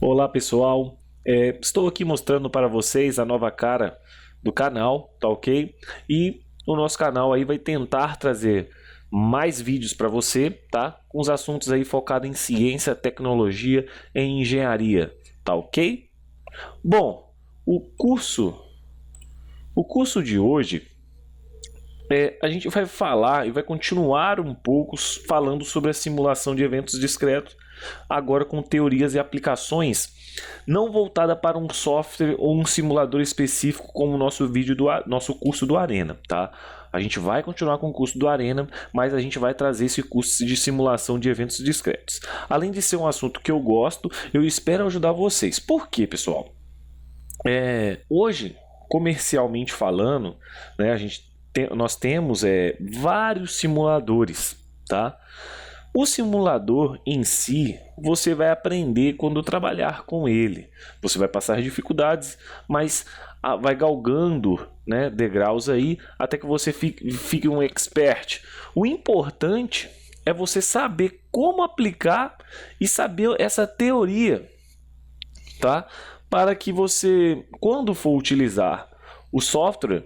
Olá pessoal, estou aqui mostrando para vocês a nova cara do canal, tá ok? E o nosso canal aí vai tentar trazer mais vídeos para você, tá? Com os assuntos aí focados em ciência, tecnologia e engenharia, tá ok? Bom, o curso de hoje a gente vai falar e vai continuar um pouco falando sobre a simulação de eventos discretos, agora com teorias e aplicações, não voltada para um software ou um simulador específico como o nosso vídeo nosso curso do Arena, tá? A gente vai continuar com o curso do Arena, mas a gente vai trazer esse curso de simulação de eventos discretos. Além de ser um assunto que eu gosto, eu espero ajudar vocês. Por quê, pessoal? Hoje, comercialmente falando, né, nós temos vários simuladores, tá? O simulador em si, você vai aprender quando trabalhar com ele. Você vai passar dificuldades, mas vai galgando, né, degraus aí até que você fique um expert. O importante é você saber como aplicar e saber essa teoria, tá? Para que você, quando for utilizar o software,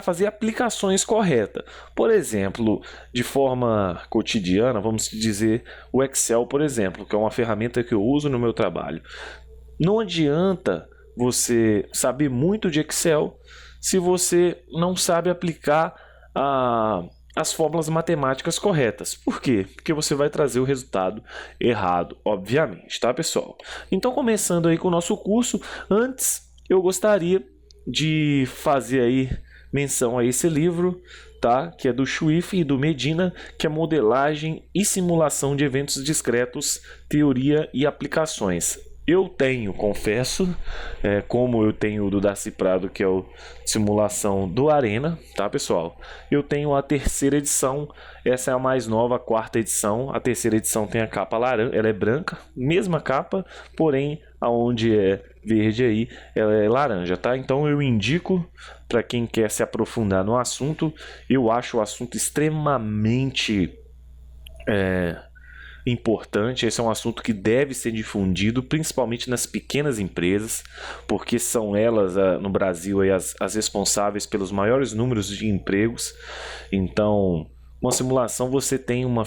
fazer aplicações corretas. Por exemplo, de forma cotidiana, vamos dizer o Excel, por exemplo, que é uma ferramenta que eu uso no meu trabalho. Não adianta você saber muito de Excel se você não sabe aplicar as fórmulas matemáticas corretas. Por quê? Porque você vai trazer o resultado errado, obviamente, tá, pessoal? Então, começando aí com o nosso curso, antes eu gostaria de fazer aí menção a esse livro, tá? Que é do Swift e do Medina, que é Modelagem e Simulação de Eventos Discretos, Teoria e Aplicações. Eu tenho, confesso, como eu tenho o do Darcy Prado, que é o Simulação do Arena, tá, pessoal? Eu tenho a terceira edição, essa é a mais nova, a quarta edição. A terceira edição tem a capa laranja, ela é branca, mesma capa, porém, aonde é verde aí, ela é laranja, tá? Então eu indico para quem quer se aprofundar no assunto. Eu acho o assunto extremamente importante. Esse é um assunto que deve ser difundido, principalmente nas pequenas empresas, porque são elas no Brasil aí, as responsáveis pelos maiores números de empregos. Então, uma simulação você tem uma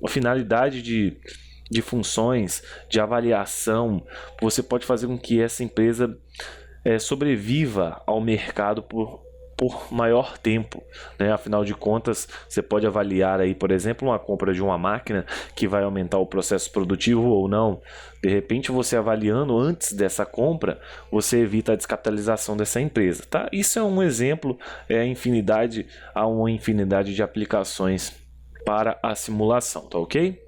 finalidade de funções, de avaliação. Você pode fazer com que essa empresa sobreviva ao mercado por maior tempo, né? Afinal de contas, você pode avaliar aí, por exemplo, uma compra de uma máquina que vai aumentar o processo produtivo ou não. De repente, você avaliando antes dessa compra, você evita a descapitalização dessa empresa, tá? Isso é um exemplo, há uma infinidade de aplicações para a simulação, tá ok?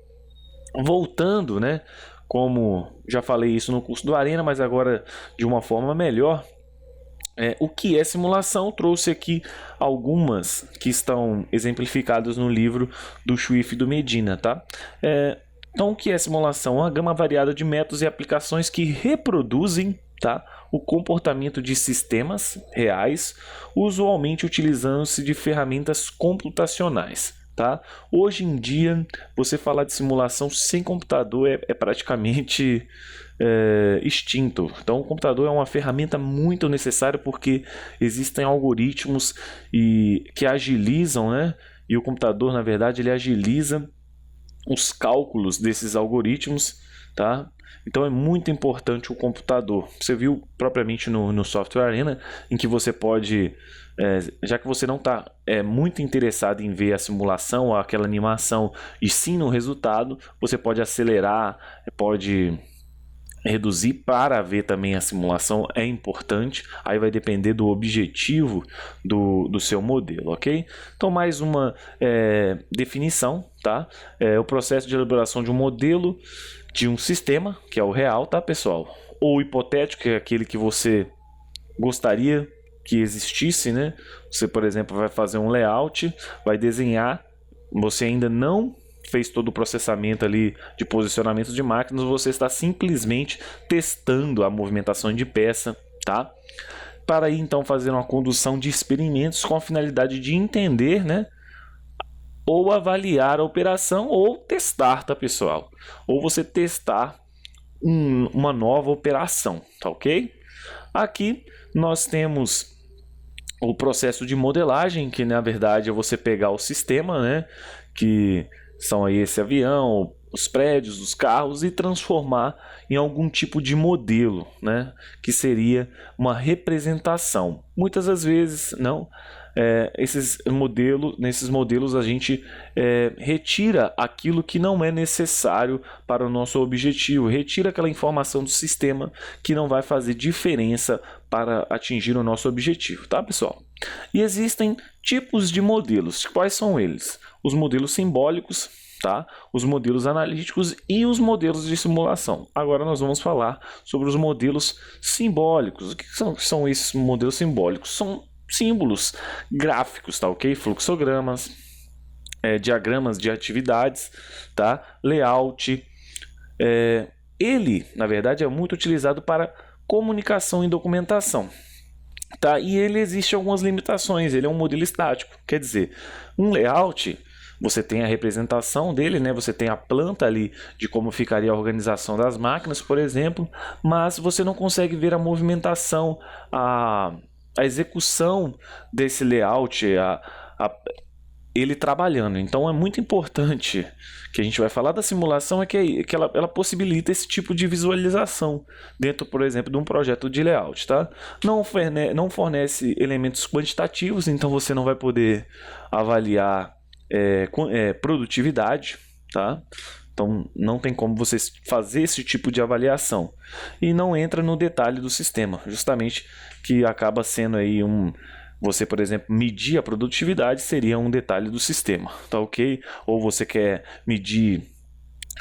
Voltando, né? Como já falei isso no curso do Arena, mas agora de uma forma melhor. O que é simulação? Trouxe aqui algumas que estão exemplificadas no livro do Swift e do Medina, tá? Então, o que é simulação? Uma gama variada de métodos e aplicações que reproduzem, tá, o comportamento de sistemas reais, usualmente utilizando-se de ferramentas computacionais. Tá? Hoje em dia, você falar de simulação sem computador é praticamente extinto. Então, o computador é uma ferramenta muito necessária porque existem algoritmos que agilizam, né? E o computador, na verdade, ele agiliza os cálculos desses algoritmos, tá? Então é muito importante o computador. Você viu propriamente no Software Arena, em que você pode, já que você não está muito interessado em ver a simulação ou aquela animação, e sim no resultado, você pode acelerar, pode reduzir para ver também a simulação. É importante, aí vai depender do objetivo do seu modelo, ok? Então, mais uma definição, tá? O processo de elaboração de um modelo de um sistema, que é o real, tá, pessoal? Ou hipotético, que é aquele que você gostaria que existisse, né? Você, por exemplo, vai fazer um layout, vai desenhar, você ainda não fez todo o processamento ali de posicionamento de máquinas, você está simplesmente testando a movimentação de peça, tá? Para aí então fazer uma condução de experimentos com a finalidade de entender, né, ou avaliar a operação ou testar, tá, pessoal? Ou você testar uma nova operação, tá ok? Aqui nós temos o processo de modelagem, que na verdade é você pegar o sistema, né, que são aí esse avião, os prédios, os carros, e transformar em algum tipo de modelo, né, que seria uma representação. Muitas das vezes, não, nesses modelos a gente retira aquilo que não é necessário para o nosso objetivo, retira aquela informação do sistema que não vai fazer diferença para atingir o nosso objetivo, tá, pessoal? E existem tipos de modelos. Quais são eles? Os modelos simbólicos, tá? Os modelos analíticos e os modelos de simulação. Agora nós vamos falar sobre os modelos simbólicos. O que são esses modelos simbólicos? São símbolos gráficos, tá ok? Fluxogramas, diagramas de atividades, tá? Layout. Ele, na verdade, é muito utilizado para comunicação e documentação. Tá? E ele existe algumas limitações, ele é um modelo estático, quer dizer, um layout, você tem a representação dele, né? Você tem a planta ali de como ficaria a organização das máquinas, por exemplo, mas você não consegue ver a movimentação, a execução desse layout, ele trabalhando. Então é muito importante que a gente vai falar da simulação é que ela possibilita esse tipo de visualização dentro, por exemplo, de um projeto de layout, tá? Não fornece elementos quantitativos, então você não vai poder avaliar produtividade, tá? Então não tem como você fazer esse tipo de avaliação e não entra no detalhe do sistema, justamente que acaba sendo aí você, por exemplo, medir a produtividade seria um detalhe do sistema, tá ok? Ou você quer medir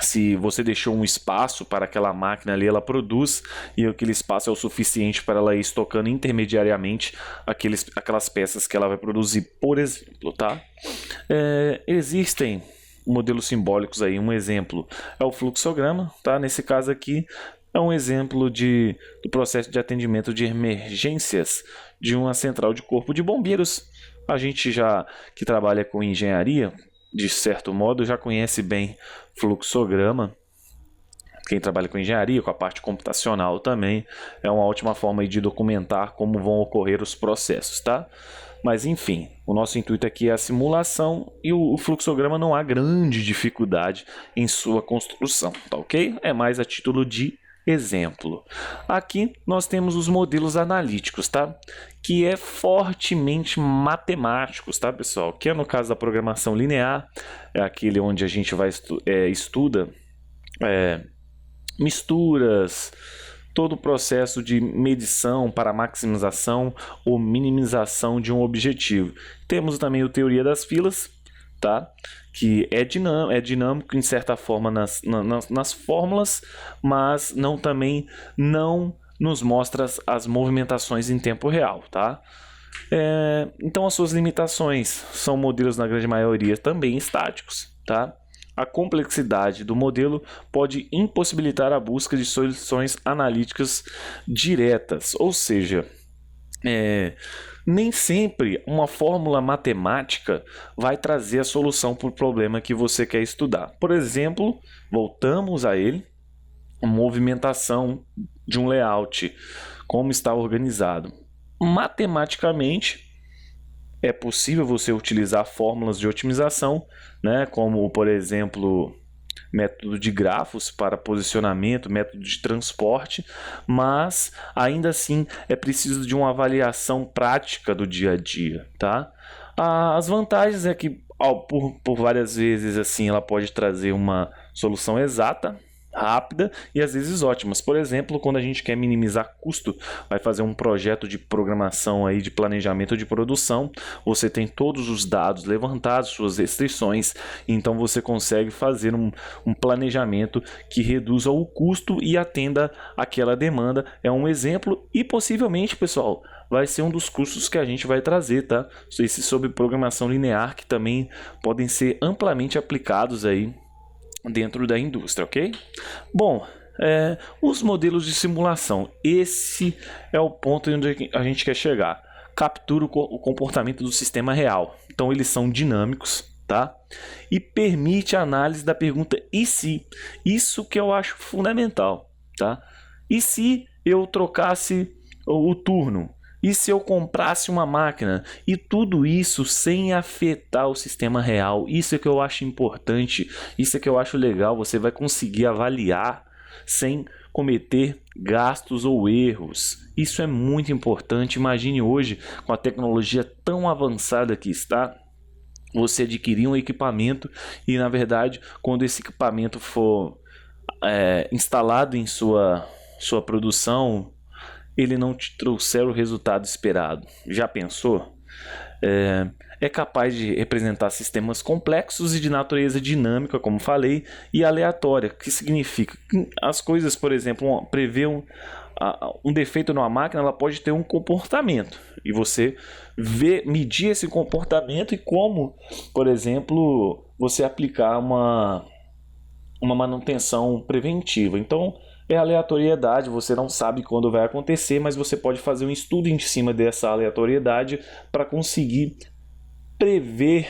se você deixou um espaço para aquela máquina ali, ela produz, e aquele espaço é o suficiente para ela ir estocando intermediariamente aquelas peças que ela vai produzir, por exemplo, tá? Existem modelos simbólicos aí, um exemplo é o fluxograma, tá? Nesse caso aqui, é um exemplo do processo de atendimento de emergências de uma central de corpo de bombeiros. A gente que trabalha com engenharia, de certo modo, já conhece bem fluxograma. Quem trabalha com engenharia, com a parte computacional também, é uma ótima forma de documentar como vão ocorrer os processos, tá? Mas enfim, o nosso intuito aqui é a simulação e o fluxograma não há grande dificuldade em sua construção, tá ok? É mais a título de exemplo. Aqui nós temos os modelos analíticos, tá? Que é fortemente matemáticos, tá, pessoal? Que é no caso da programação linear, é aquele onde a gente vai estuda misturas, todo o processo de medição para maximização ou minimização de um objetivo. Temos também a teoria das filas, tá? Que é dinâmico em certa forma nas fórmulas, mas também não nos mostra as movimentações em tempo real, tá? Então as suas limitações são modelos na grande maioria também estáticos, tá? A complexidade do modelo pode impossibilitar a busca de soluções analíticas diretas, ou seja, nem sempre uma fórmula matemática vai trazer a solução para o problema que você quer estudar. Por exemplo, voltamos a ele, a movimentação de um layout, como está organizado. Matematicamente, é possível você utilizar fórmulas de otimização, né, como, por exemplo, método de grafos para posicionamento, método de transporte, mas ainda assim é preciso de uma avaliação prática do dia a dia, tá? As vantagens é que por várias vezes assim ela pode trazer uma solução exata, rápida e às vezes ótimas. Por exemplo, quando a gente quer minimizar custo, vai fazer um projeto de programação aí de planejamento de produção, você tem todos os dados levantados, suas restrições, então você consegue fazer um planejamento que reduza o custo e atenda aquela demanda. É um exemplo e possivelmente, pessoal, vai ser um dos cursos que a gente vai trazer, tá? Esse sobre programação linear que também podem ser amplamente aplicados aí dentro da indústria, ok? Bom, os modelos de simulação, esse é o ponto onde a gente quer chegar. Captura o comportamento do sistema real. Então eles são dinâmicos, tá? E permite a análise da pergunta e se. Isso que eu acho fundamental. tá? E se eu trocasse o turno? E se eu comprasse uma máquina? E tudo isso sem afetar o sistema real. Isso é que eu acho importante, isso é que eu acho legal. Você vai conseguir avaliar sem cometer gastos ou erros. Isso é muito importante. Imagine hoje, com a tecnologia tão avançada que está, você adquirir um equipamento e, na verdade, quando esse equipamento for instalado em sua produção, ele não te trouxer o resultado esperado. Já pensou? É capaz de representar sistemas complexos e de natureza dinâmica, como falei, e aleatória, que significa que as coisas, por exemplo, prever um defeito numa máquina, ela pode ter um comportamento, e você medir esse comportamento e como, por exemplo, você aplicar uma manutenção preventiva. Então, é aleatoriedade, você não sabe quando vai acontecer, mas você pode fazer um estudo em cima dessa aleatoriedade para conseguir prever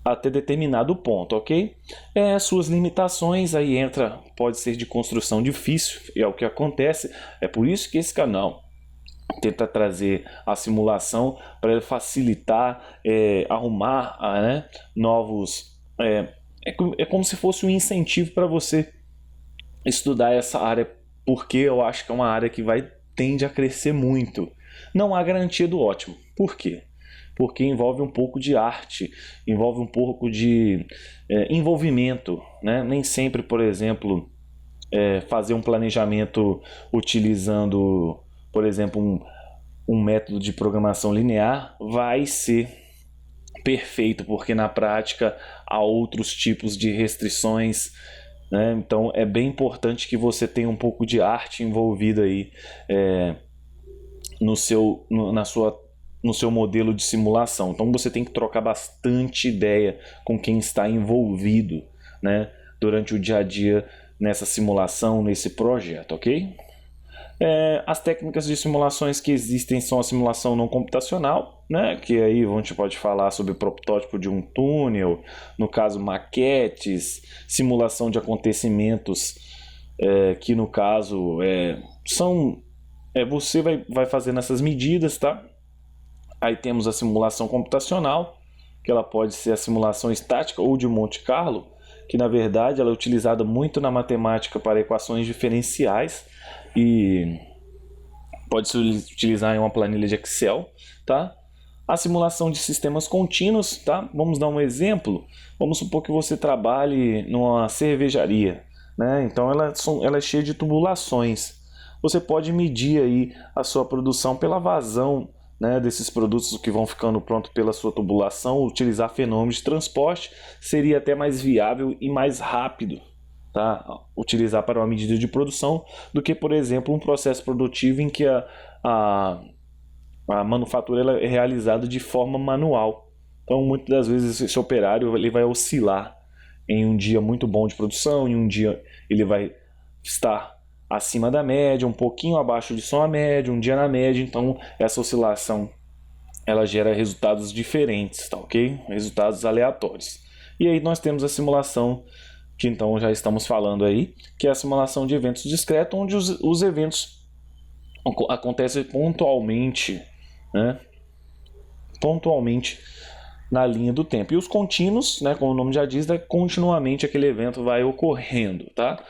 até determinado ponto, ok? Suas limitações aí entra, pode ser de construção difícil, é o que acontece, é por isso que esse canal tenta trazer a simulação para facilitar, arrumar novos... É como se fosse um incentivo para você estudar essa área, porque eu acho que é uma área que tende a crescer muito. Não há garantia do ótimo. Por quê? Porque envolve um pouco de arte, envolve um pouco de envolvimento, né? Nem sempre, por exemplo, fazer um planejamento utilizando, por exemplo, um método de programação linear vai ser perfeito, porque na prática há outros tipos de restrições, né? Então é bem importante que você tenha um pouco de arte envolvida aí no seu modelo de simulação. Então você tem que trocar bastante ideia com quem está envolvido, né, durante o dia a dia nessa simulação, nesse projeto, ok? As técnicas de simulações que existem são a simulação não computacional, né? Que aí a gente pode falar sobre o protótipo de um túnel, no caso maquetes, simulação de acontecimentos, que no caso você vai fazendo essas medidas, tá? Aí temos a simulação computacional, que ela pode ser a simulação estática ou de Monte Carlo, que na verdade ela é utilizada muito na matemática para equações diferenciais e pode se utilizar em uma planilha de Excel, tá? A simulação de sistemas contínuos, tá? Vamos dar um exemplo. Vamos supor que você trabalhe numa cervejaria, né? Então ela é cheia de tubulações. Você pode medir aí a sua produção pela vazão, né, desses produtos que vão ficando prontos pela sua tubulação. Utilizar fenômenos de transporte seria até mais viável e mais rápido, tá? Utilizar para uma medida de produção do que, por exemplo, um processo produtivo em que a manufatura ela é realizada de forma manual. Então, muitas das vezes, esse operário ele vai oscilar em um dia muito bom de produção, em um dia ele vai estar acima da média, um pouquinho abaixo de só a média, um dia na média. Então, essa oscilação ela gera resultados diferentes, tá ok? Resultados aleatórios. E aí nós temos a simulação, que então já estamos falando aí, que é a simulação de eventos discretos, onde os eventos acontecem pontualmente, né? Pontualmente na linha do tempo. E os contínuos, né, como o nome já diz, continuamente aquele evento vai ocorrendo, tá?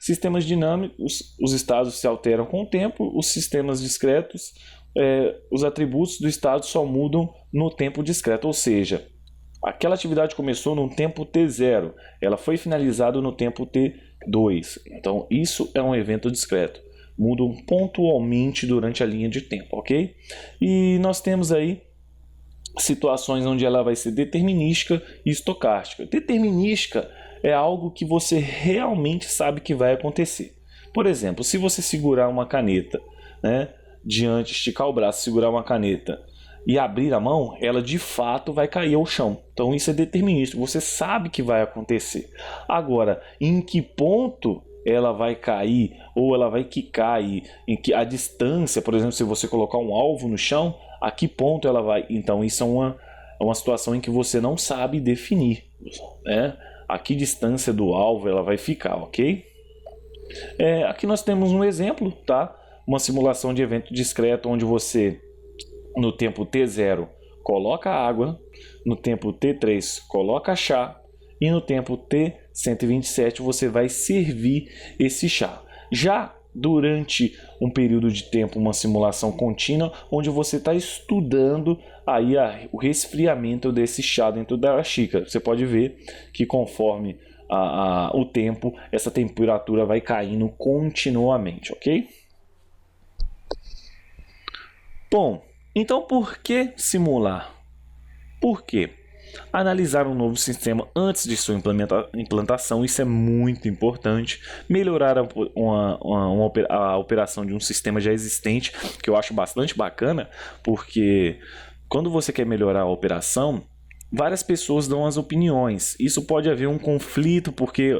Sistemas dinâmicos, os estados se alteram com o tempo. Os sistemas discretos, os atributos do estado só mudam no tempo discreto, ou seja, aquela atividade começou no tempo t0, ela foi finalizada no tempo t2. Então isso é um evento discreto, mudam pontualmente durante a linha de tempo, ok? E nós temos aí situações onde ela vai ser determinística e estocástica. Determinística é algo que você realmente sabe que vai acontecer. Por exemplo, se você segurar uma caneta, né, esticar o braço, segurar uma caneta e abrir a mão, ela de fato vai cair ao chão. Então isso é determinístico, você sabe que vai acontecer. Agora, em que ponto ela vai cair ou ela vai quicar, em que a distância, por exemplo, se você colocar um alvo no chão, a que ponto ela vai? Então isso é uma situação em que você não sabe definir, né? A que distância do alvo ela vai ficar, ok? Aqui nós temos um exemplo, tá? Uma simulação de evento discreto onde você, no tempo T0, coloca água, no tempo T3 coloca chá e no tempo T127 você vai servir esse chá. Já durante um período de tempo, uma simulação contínua, onde você está estudando aí o resfriamento desse chá dentro da xícara. Você pode ver que conforme o tempo, essa temperatura vai caindo continuamente, ok? Bom, então por que simular? Por quê? Analisar um novo sistema antes de sua implantação, isso é muito importante. Melhorar a operação de um sistema já existente, que eu acho bastante bacana, porque quando você quer melhorar a operação, várias pessoas dão as opiniões. Isso pode haver um conflito, porque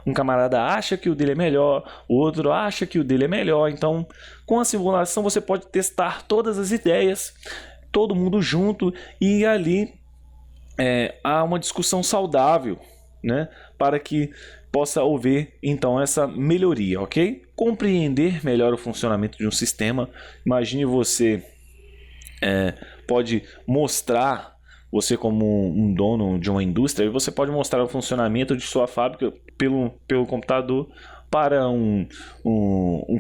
um camarada acha que o dele é melhor, o outro acha que o dele é melhor. Então, com a simulação, você pode testar todas as ideias, todo mundo junto, e ali há uma discussão saudável, né, para que possa haver então essa melhoria, ok? Compreender melhor o funcionamento de um sistema. Imagine você pode mostrar, você como um dono de uma indústria, você pode mostrar o funcionamento de sua fábrica pelo computador para um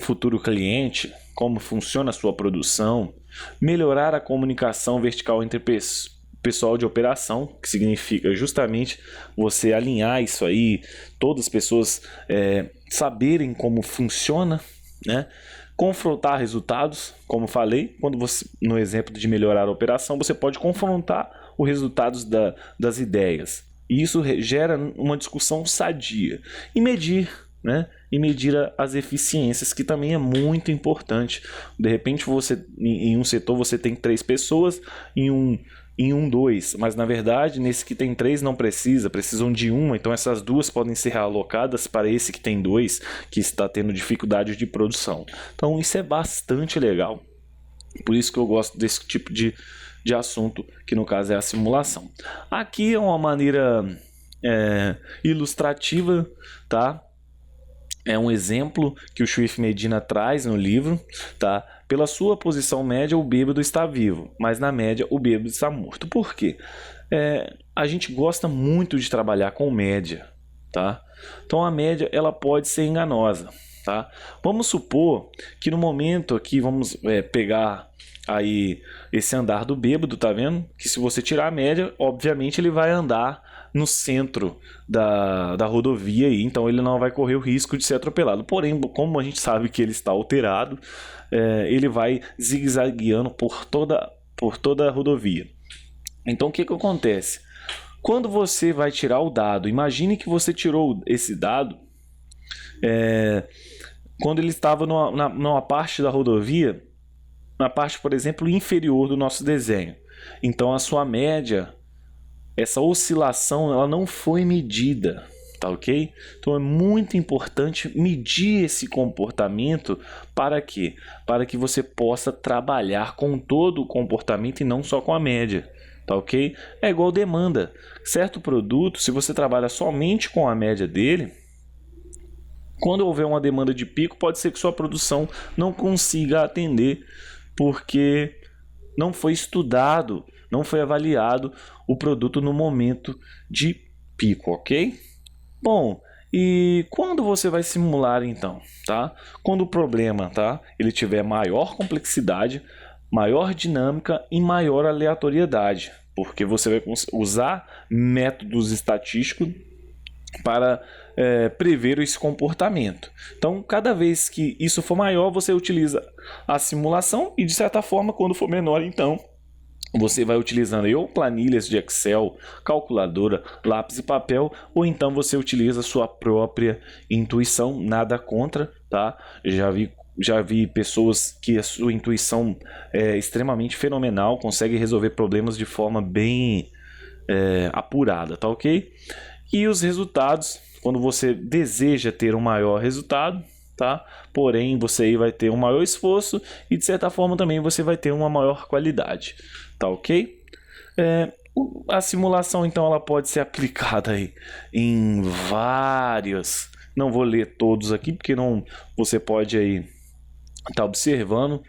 futuro cliente, como funciona a sua produção, melhorar a comunicação vertical entre pessoal de operação, que significa justamente você alinhar isso aí, todas as pessoas saberem como funciona, né? Confrontar resultados, como falei, quando você, no exemplo de melhorar a operação, você pode confrontar os resultados das ideias. E isso gera uma discussão sadia. E medir, né? E medir as eficiências, que também é muito importante. De repente, você em um setor você tem 3 pessoas, em um 2, mas na verdade nesse que tem 3 não precisam de uma, então essas 2 podem ser alocadas para esse que tem 2, que está tendo dificuldade de produção. Então isso é bastante legal, por isso que eu gosto desse tipo de assunto, que no caso é a simulação. Aqui é uma maneira ilustrativa, tá? É um exemplo que o Swift Medina traz no livro, tá? Pela sua posição média, o bêbado está vivo, mas na média o bêbado está morto. Por quê? A gente gosta muito de trabalhar com média, tá? Então a média ela pode ser enganosa, tá? Vamos supor que no momento aqui, vamos pegar aí esse andar do bêbado, tá vendo? Que se você tirar a média, obviamente ele vai andar no centro da rodovia, e então ele não vai correr o risco de ser atropelado. Porém, como a gente sabe que ele está alterado, ele vai zigue-zagueando por toda a rodovia. Então o que acontece? Quando você vai tirar o dado, imagine que você tirou esse dado quando ele estava numa parte da rodovia, na parte, por exemplo, inferior do nosso desenho. Então a sua média, essa oscilação, ela não foi medida, tá ok? Então é muito importante medir esse comportamento. Para quê? Para que você possa trabalhar com todo o comportamento e não só com a média, tá ok? É igual demanda. Certo produto, se você trabalha somente com a média dele, quando houver uma demanda de pico, pode ser que sua produção não consiga atender, porque não foi estudado, não foi avaliado o produto no momento de pico, ok? Bom, e quando você vai simular então, tá? Quando o problema, tá? Ele tiver maior complexidade, maior dinâmica e maior aleatoriedade, porque você vai usar métodos estatísticos para prever esse comportamento. Então, cada vez que isso for maior, você utiliza a simulação, e de certa forma, quando for menor, então você vai utilizando ou planilhas de Excel, calculadora, lápis e papel, ou então você utiliza a sua própria intuição. Nada contra, tá? Já vi pessoas que a sua intuição é extremamente fenomenal, consegue resolver problemas de forma bem apurada, tá ok? E os resultados, quando você deseja ter um maior resultado, tá? Porém, você aí vai ter um maior esforço e, de certa forma, também você vai ter uma maior qualidade, tá ok? A simulação, então, ela pode ser aplicada aí em várias Não vou ler todos aqui, porque não, você pode aí estar observando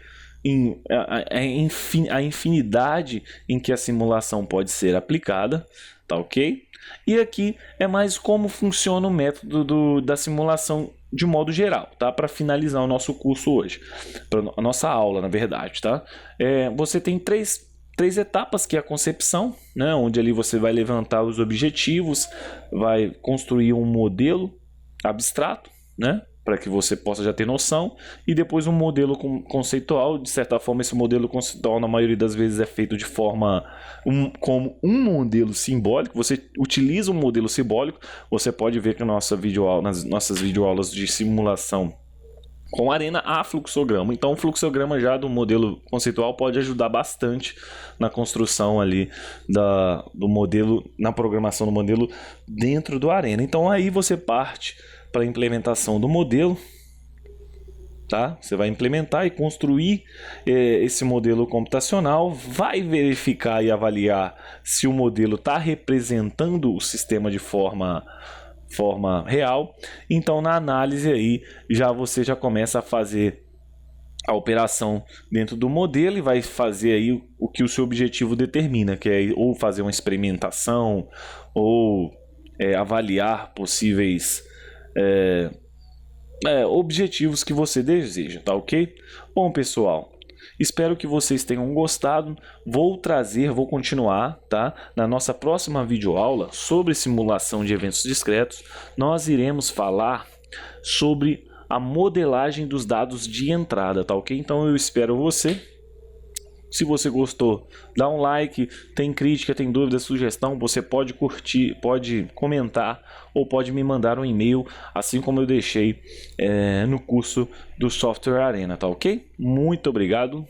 a infinidade em que a simulação pode ser aplicada, tá ok? E aqui é mais como funciona o método da simulação de modo geral, tá? Para finalizar o nosso curso hoje, a nossa aula, na verdade, tá? Você tem três etapas, que é a concepção, né? Onde ali você vai levantar os objetivos, vai construir um modelo abstrato, né? Para que você possa já ter noção, e depois um modelo conceitual. De certa forma, esse modelo conceitual na maioria das vezes é feito de forma como um modelo simbólico. Você utiliza um modelo simbólico. Você pode ver que nas nossas videoaulas de simulação com Arena há fluxograma. Então o fluxograma já do modelo conceitual pode ajudar bastante na construção ali do modelo, na programação do modelo dentro do Arena. Então aí você parte para a implementação do modelo, tá? Você vai implementar e construir esse modelo computacional, vai verificar e avaliar se o modelo está representando o sistema de forma real. Então na análise aí você já começa a fazer a operação dentro do modelo e vai fazer aí o que o seu objetivo determina, que é ou fazer uma experimentação ou avaliar possíveis objetivos que você deseja, tá ok? Bom, pessoal, espero que vocês tenham gostado. Vou continuar, tá? Na nossa próxima videoaula sobre simulação de eventos discretos, nós iremos falar sobre a modelagem dos dados de entrada, tá ok? Então eu espero você. Se você gostou, dá um like. Tem crítica, tem dúvida, sugestão, você pode curtir, pode comentar ou pode me mandar um e-mail, assim como eu deixei no curso do Software Arena, tá ok? Muito obrigado.